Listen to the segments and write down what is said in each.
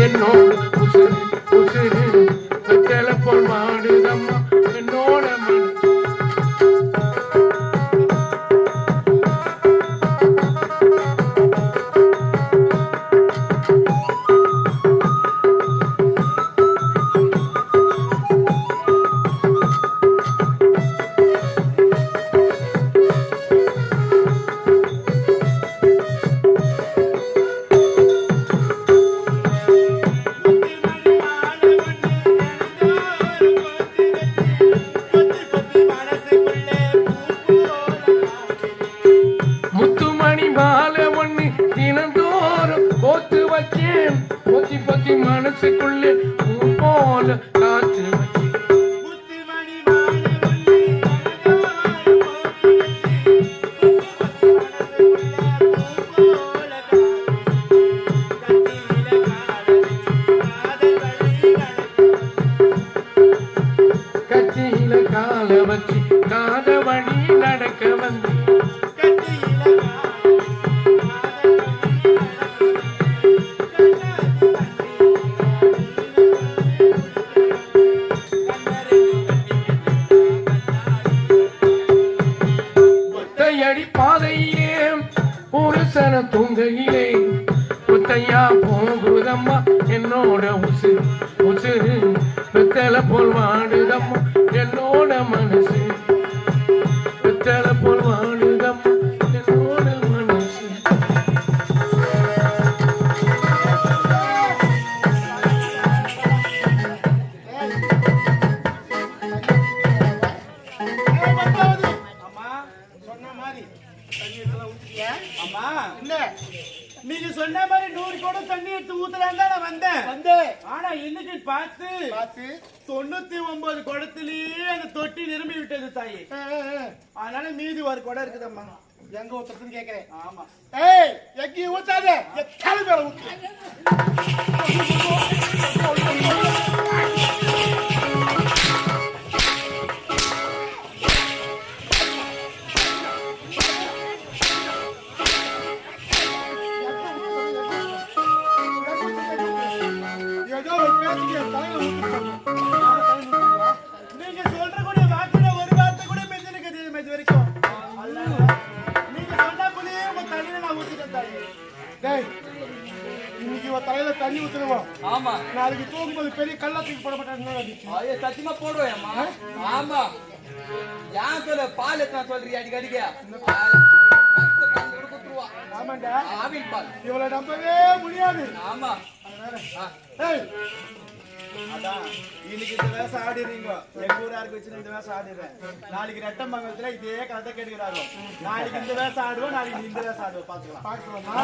என்னோட உசுறு உசுறு வெத்தலை போல் வாடுதம்மா என்னோட மனசு. மனசுக்குள்ளே பூ போல காத்து வச்சு கத்தியில கால வச்சு காத வழி நடக்க வந்து அடி பாதையிலே புருஷன தூங்கையிலே முத்தையா போகுதம்மா என்னோட உசுறு உசுறு வெத்தலை போல் வாடுதம்மா என்னோட மனசு வெத்தலை போல் வாடுதம்மா என்னோட மனசு. நீங்க சொன்ன மாதிரி 100 குடம் தண்ணி எடுத்து ஊத்தலாம் தான் நான் வந்தேன். ஆனா இன்னைக்கு பார்த்து 99 குடத்திலேயே அந்த தொட்டி நிரம்பி விட்டது தாயி. அதனால மீதி ஒரு குடம் இருக்குதம்மா. எங்க ஊத்துறதுன்னு கேக்குறேன். ஆமா. ஏய் எங்கேயும் ஊத்தாத, எத்தனை பேரை ஊத்து. நீங்க சொல்றக்கூடிய வாக்குல ஒரு வார்த்தை கூட மெஞ்சு இருக்குது இது வரைக்கும். நீங்க சொன்ன புள்ளியே உங்க தலையில நான் ஊத்திட்டேன் தாயி. டேய் இன்னைக்கு உன் தலையில தண்ணி ஊத்துறோம். ஆமா. நாளைக்கு தூங்கும்போது பெரிய கள்ளத்துக்கு போட மாட்டாங்க. ஐயோ சத்தியமா போடுவேன். ஆமா. யான் சொல்ல பால் எத்தனை சொல்றீங்க அடிக்கடிக்க? ஆமாண்டா. ஆவின் பால். இவளை நம்பவே முடியாது. ஆமா. ஏய் அதான் இன்னைக்கு இந்த வேஷம் ஆடிடுறீங்க. எங்க ஊராருக்கு வச்சு இந்த வேஷம் ஆடிடுறேன். நாளைக்கு ரெட்டமங்கலத்துல இதே கதை கேட்டுக்கிறாங்க. நாளைக்கு இந்த வேஷம் ஆடுவோம், நாளைக்கு இந்த வேஷம் ஆடுவோம். பாத்துக்கலாமா?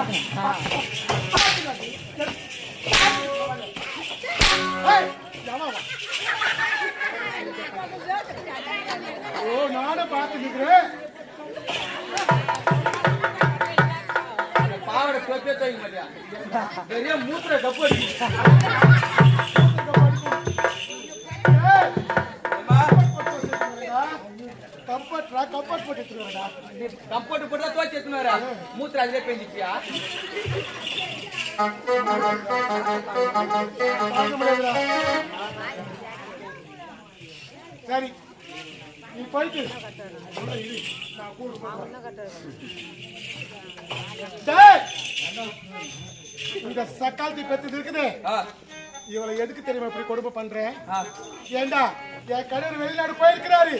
ஓ நானும் பார்த்து நிக்கிறேன். பாவட சொப்பே தூங்க மாட்டியா? பெரிய மூத்திர கப்பு கம்பட் போட்டா தோச்சு எடுத்துனாரா? மூத்திர அதிலே பெஞ்சிச்சியா? சரி நீ போயிட்டு இந்த சக்காலத்தி பெத்து இருக்குது. இவளை எதுக்கு தெரியுமா இப்படி கொடுமை பண்றேன்? ஏண்டா என் கணவர் வெளிநாடு போயிருக்கிறாரு.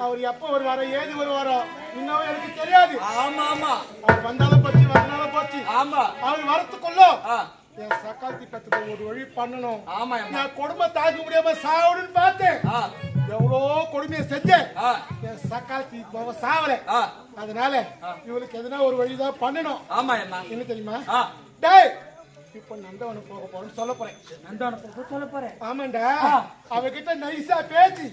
அவர் எப்ப வருவாரோ ஏது வருவாரோ இன்னும் எனக்கு தெரியாது. அவர் வந்தாலும் போச்சு வந்தாலும் போச்சு. அவர் வரத்துக்குள்ள என் சக்காலத்தி பெத்துக்கு ஒரு வழி பண்ணணும். நான் கொடுமை தாங்க முடியாம சாவணும்னு பார்த்தேன். எவ்வளோ கொடுமையை செஞ்சேன். என் சக்காலத்தி சாவல. அதனால இவளுக்கு எதுனா ஒரு வழிதான் பண்ணணும். என்ன தெரியுமா? டேய் இப்ப நந்தவனம் போக போறேன்னு சொல்ல போறேன். நந்தவனம் போக சொல்ல போறேன். ஆமாண்டா. அவகிட்ட நைஸா பேசி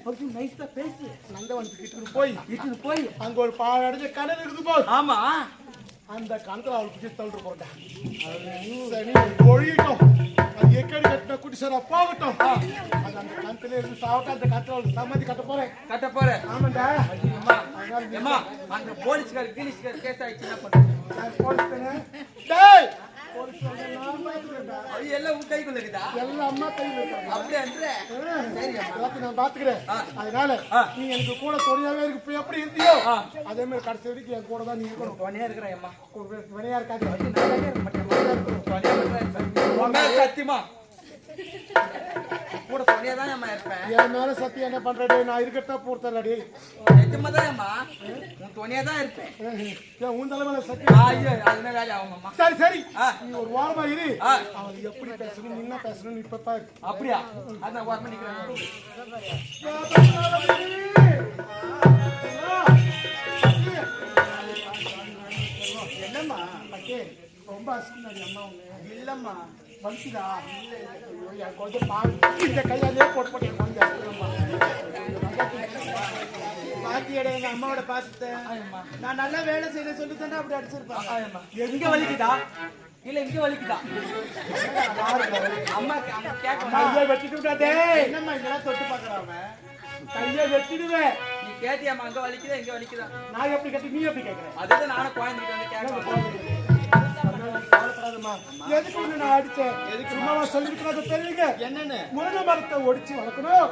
நந்தவனத்துக்கு இட்டுன்னு போய் அங்க ஒரு பாழடைஞ்ச கிணறு இருக்கு போது. ஆமா அந்த கணத்துல அவள் பிடிச்சி தள்ளிட்டு போறேன். சரி ஒழியட்டும். அது எக்கடி கட்டின குடிசரா போகட்டும். அது அந்த கணத்துல இருந்து சாப்பிட்டு அந்த கணத்துல அவளுக்கு சம்மதி கட்ட போறேன். ஆமாண்டா. அந்த போலீஸ்கார் கேஸ் ஆயிடுச்சு. என்ன பண்றது? போலீஸ் போலீஸ் நான் பாத்துக்கிறேன்டா. அது எல்லாம் உன் கைக்குள்ள இருக்குதா? எல்லாம் அம்மா கையில் இருக்காங்க. அப்படியே அன்றே. எல்லாத்தையும் நான் பாத்துக்கிறேன். அதனால நீ எனக்கு கூட துணையாவே இருக்கு. இப்ப எப்படி இருந்தியோ அதே மாதிரி கடைசி வரைக்கும் என் கூட தான் நீ இருக்கணும். துணையா இருக்கிற அம்மா. வினையா இருக்காது. சத்தியமா கூட துணையா தான் அம்மா இருப்பேன். என் மேல சத்தியம் என்ன பண்றடே? நான் இருக்கட்டா போர்த்தலடி. நிஜமா தான் அம்மா உன் துணையா தான் இருப்பேன். ஏன் உன் தலைமையில சத்தியம்? ஐயோ அதுமே வேலை ஆகும் அம்மா. சரி சரி நீ ஒரு வாரமா இரு. அவன் எப்படி பேசணும் நீ என்ன பேசணும் இப்ப பாரு. அப்படியா? அதான் வாரமா நிக்கிறேன். என்னம்மா அக்கே ரொம்ப அசிங்கடி அம்மா உன்னை. இல்லம்மா வலிக்குதா? ஐயோ என் கொஞ்சம் பாரு. இந்த கையாலே போட்டு போட்டு என் கொஞ்சம் அசிங்கம்மா. பாத்தியடா எங்க அம்மாவோட பாசத்தை. நான் நல்லா வேலை செய்ய சொல்லி தானே அப்படி அடிச்சிருப்பாங்க. எங்க வலிக்குதா இல்ல இங்க வலிக்குதா? அம்மா கேட்க கையை வெட்டிட்டு விடாதே. என்னம்மா இதெல்லாம் தொட்டு பாக்குறாம? கையை வெட்டிடுவேன். நீ கேட்டியாமா அங்க வலிக்குதா இங்க வலிக்குதா? நான் எப்படி கட்டி நீ எப்படி கேட்கிறேன்? அதுதான் நானும் குழந்தைக்கு வந்து கேட்க. கவலைப்படாதம்மா. எதுக்கு ஒண்ணு நான் அடிச்சேன்? எதுக்கு சும்மாவா சொல்லிருக்கிறது தெரியுங்க? என்னன்னு? முருங்கை மரத்தை ஒடிச்சு வளர்க்கணும்.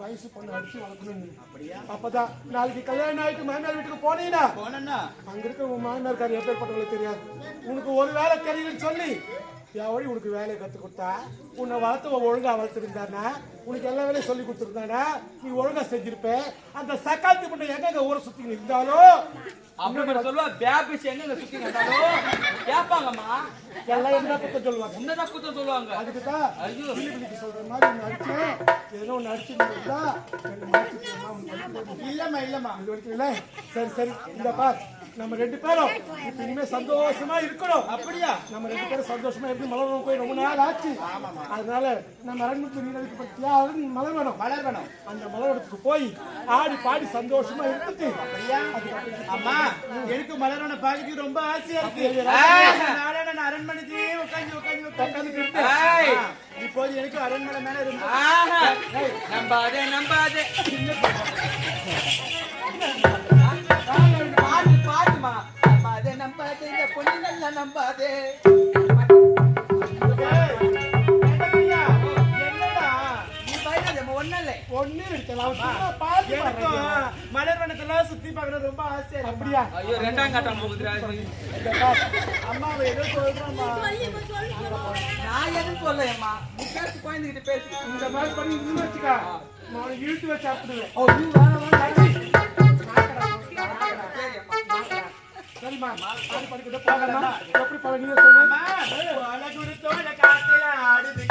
வயசு பொண்ணு அடிச்சு வளர்க்கணும். அப்படியா? அப்பதான் நாளைக்கு கல்யாணம் ஆயிட்டு மாமியார் வீட்டுக்கு போனீங்கன்னா போனா அங்க இருக்க உன் மாமியார்கார் எப்பேற்பட்டவங்களுக்கு தெரியாது. உனக்கு ஒரு வேலை தெரியுதுன்னு சொல்லி எவடி உனக்கு வேலையை கத்து கொடுத்தா? உன்னை வளர்த்து ஒழுங்கா வளர்த்துருந்தானா? உனக்கு எல்லா வேலையும் சொல்லி கொடுத்துருந்தானா? நீ ஒழுங்கா செஞ்சிருப்ப. அந்த சக்காத்தி பண்ண எங்க ஊரை சுத்தி இருந்தாலும் அப்படி சொல்லுவா பேபிஸ் எங்க சுத்தி வந்தாலும் கேட்பாங்கம்மா. எல்லாம் என்ன குத்தம் சொல்லுவாங்க. உன்னதான் குத்தம் சொல்லுவாங்க. அதுக்குதான் பிள்ளைக்கு சொல்ற மாதிரி ஒன்று அடிச்சேன். ஏதோ ஒன்று அடிச்சுருந்தா இல்லம்மா இல்லம்மா இது வரைக்கும் இல்லை. சரி சரி இந்த பார் நம்ம ரெண்டு பேரும் இப்ப இனிமே சந்தோஷமா இருக்கணும். அப்படியா? நம்ம ரெண்டு பேரும் சந்தோஷமா எப்படி மலர் போய் ரொம்ப நாள் ஆச்சு. அதனால நம்ம அரண்மனை நீங்களுக்கு பத்தியா மலர் வேணும். மலர் வேணும். அந்த மலர்வனத்துக்கு போய் ஆடி பாடி சந்தோஷமா இருந்துட்டு அம்மா எனக்கு மலரோட பாக்கிக்கு ரொம்ப ஆசையா இருக்கு. நானே நான் அரண்மனைக்கு உட்காந்து இப்போது எனக்கு அரண்மனை மேல ரொம்ப நம்பாதே நம்பாதே பாட்டுமா. நம்பாதே நம்பாதே இந்த பொண்ணுங்கள நம்பாதே. ஒண்ணு இருக்கலாம். மலர் வனத்தெல்லாம் சுத்தி பாக்குறது ரொம்ப ஆசையா இருக்கு. அப்படியா? ஐயோ ரெண்டாம் கட்டம் போகுது. அம்மாவை ஏதோ சொல்றேம்மா. நான் எதுவும் சொல்லம்மா. நீ பேசி குழந்தைகிட்ட பேசி இந்த மாதிரி பண்ணி இருந்து வச்சுக்கா நான் இழுத்து வச்சு சாப்பிடுவேன். சரிம்மா படிக்கிட்ட போகலாமா? எப்படி பழகினே சொல்லுமா? அழகுரு தோல காத்துல ஆடுது.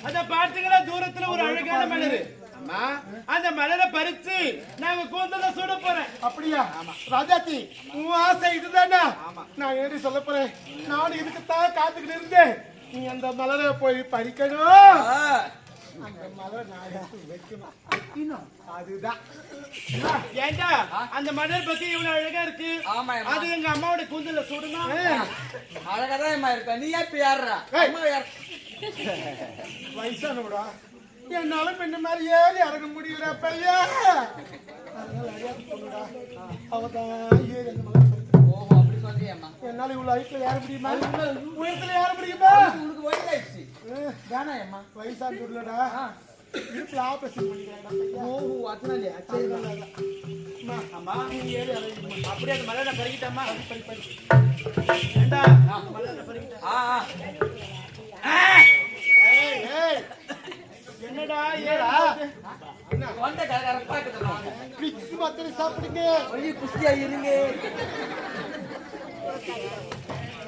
அத பாத்தீங்களா தூரத்துல ஒரு அழகான மலர். அம்மா அந்த மலரை பறிச்சு நாங்க கூந்தல சூட போறேன். அப்படியா? ராஜாத்தி, உன் ஆசை இதுதானா? நான் ஏறி சொல்ல போறேன். நான் இதுக்குத்தான் காத்துக்கிட்டு இருந்தேன். நீ அந்த மலரை போய் பறிக்கணும். அந்த மலரை நான் எடுத்து வைக்கணும். அதுதான். ஏண்டா அந்த மலர் பத்தி இவ்வளவு அழகா இருக்கு. அது எங்க அம்மாவோட கூந்தல சூடணும். அழகாதான் அம்மா இருக்க. நீ ஏன் இப்ப யாருடா? அம்மா யார்? வயசானவடா, என்னால இந்த மாதிரி ஏறி இறங்க முடியல பையா. அவதான் ஏறி அந்த மலரை ஓஹோ, அப்படி சொல்றியம்மா. என்னால இவ்வளவு ஹைட்ல ஏற முடியுமா? உயரத்துல ஏற முடியுமா? உனக்கு வயசாயிடுச்சு. வேணா அம்மா. வயசான இல்லடா, இடுப்புல ஆபரேஷன் பண்ணிக்கிறேன். ஓஹோ, அதனாலே. அம்மா நீ ஏறி இறங்கி அப்படியே அந்த மலரை பறிக்கிட்டம்மா. ஏண்டா மலரை பறிக்கிட்ட. என்னடா ஏடா வந்த கரெக்டா இருக்குது. பிக்ஸ் மாத்திரை சாப்பிடுங்க. ஒளி குஸ்தியா இருங்க.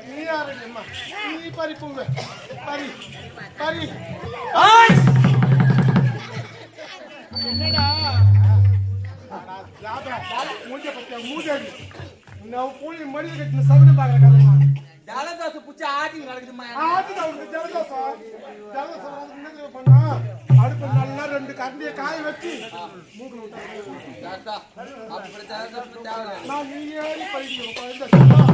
நீ யாருங்கம்மா? நீ பறிப்புங்க. பறி பறி. என்னடா மூஞ்ச பத்தியா? மூஞ்சாடி நான் போய் மடியில் கட்டின சகுனம் பார்க்கறேன். ஜலதோஷம் புடிச்சு ஆட்டி நடக்குதுமா. ஆட்டுதான் அவனுக்கு ஜலதோஷம். ஜலதோஷம் என்ன பண்ணா? அடுப்பு நல்லா 2 கரண்டியை காய வச்சு மூக்குல விட்டா. நான் நீ ஏறி பறிக்கணும்.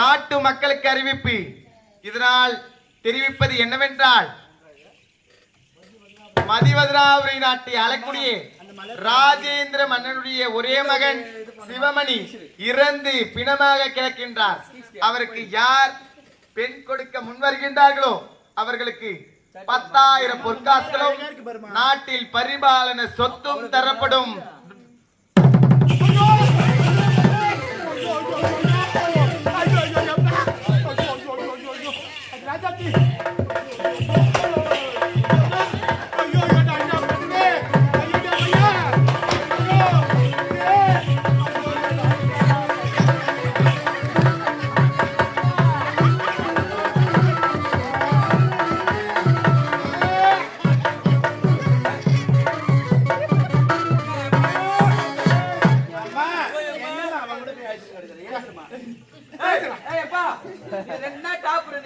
நாட்டு மக்களுக்கு அறிவிப்பு. இதனால் தெரிவிப்பது என்னவென்றால், மதிவதனாபுரி நாட்டை ஆளக்கூடிய ராஜேந்திர மன்னனுடைய ஒரே மகன் சிவமணி இறந்து பிணமாக கிடக்கின்றார். அவருக்கு யார் பெண் கொடுக்க முன்வருகின்றார்களோ அவர்களுக்கு 10,000 பொற்காசுகளும் நாட்டில் பரிபாலன சொத்தும் தரப்படும்.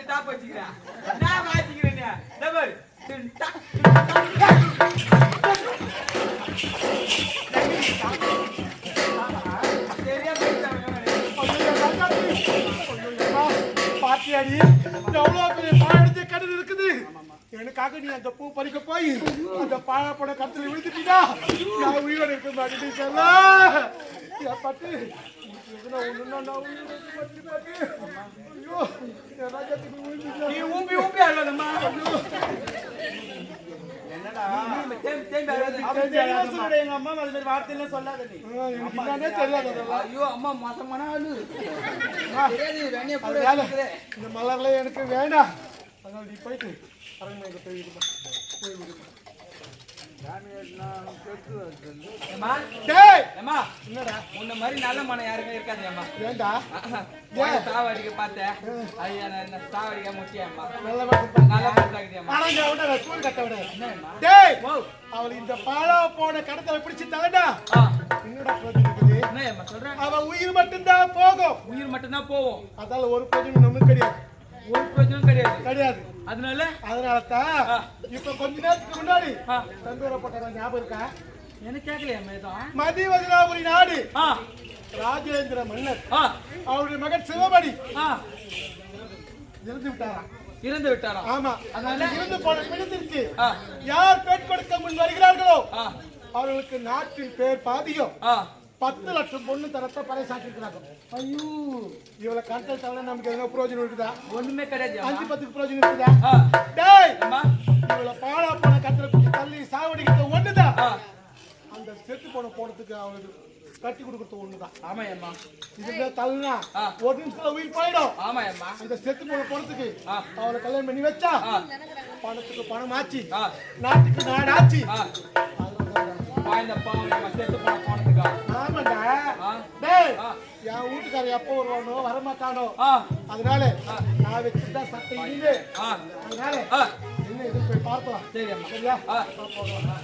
டாப் வச்சுக்கிறேன். நான் வாசிக்கிறேன். டபுள் பாட்டியாடி எவ்வளவு பெரிய பாழத்தை கடல் இருக்குது. எனக்காக நீ அந்த பூ பறிக்க போய் அந்த பாழப்பட கத்துல விழுந்துட்டீங்கன்னா நான் உயிரோட இருக்க மாட்டேன். பட்டு நீ ஊம்பி ஊம்பி அழுவதம்மா. என்னடா என்னடா எங்க அம்மா அது மாதிரி வார்த்தையில சொல்லாத நீ. ஐயோ அம்மா மோசமான ஆளு. இந்த மலர்ல எனக்கு வேண்டாம். அதனால நீ போயிட்டு அரண்மனைக்கு போயிடுமா. உன்ன மாதிரி நல்ல மனம் யாருமே இருக்காது அம்மா. ஏண்டா சாவடிக்க பார்த்தேன். சாவடிக்க முட்டியம்மா. அவள் இந்த பாலா போன கடத்தல பிடிச்சு தகடா. அவ உயிர் மட்டும்தான் போகும். உயிர் மட்டும்தான் போவோம். அதால ஒரு பிரயோஜனம் நமக்கு கிடையாது. ஒரு பிரயோஜனம் கிடையாது. அதனாலதான் இப்ப கொஞ்ச நேரத்துக்கு முன்னாடி தந்தூரப்பட்ட ஞாபகம் இருக்கா? எனக்கு கேட்கலையா? மதிவதனாபுரி நாடு ராஜேந்திர மன்னர் அவருடைய மகன் சிவமணி இறந்து விட்டாரா? ஆமா. அதனால இறந்து போன பிணத்திற்கு யார் பெண் கொடுக்க முன் வருகிறார்களோ அவர்களுக்கு நாட்டின் பேர் பாதியும் 10 லட்சம் பொண்ணு தரத்தை பறைசாட்டிருக்கிறாங்க. ஐயோ, இவளை கண்டல் தவிர நமக்கு எதனா பிரயோஜனம் இருக்குதா? ஒண்ணுமே கிடையாது. 5-10 பிரயோஜனம் இருக்குதா? டேய், இவளை பாலா போன கட்டளை குச்சி தள்ளி சாவடிக்கிறது ஒண்ணுதான். அந்த செத்து போனதுக்கு அவளுக்கு கட்டி கொடுக்கறது ஒண்ணுதான். ஆமா அம்மா. இதுல தள்ளுனா ஒரு நிமிஷத்துல உயிர் போயிடும். ஆமா அம்மா. அந்த செத்து போனதுக்கு அவளை கல்யாணம் பண்ணி வச்சா பணத்துக்கு பணம் ஆச்சு, நாட்டுக்கு நாடு ஆச்சு. செத்து போனதுக்கா? ஆமா. வரமாட்டான்டா. டேய், என் வீட்டுக்காரர் எப்போ வருவானோ வரமாட்டானோ, அதனால நான் வச்சுதான் சட்டை இனிமே. அதனால என்ன இது போய் பார்த்தோம். சரி அம்மா. சரியா? போகலாம்.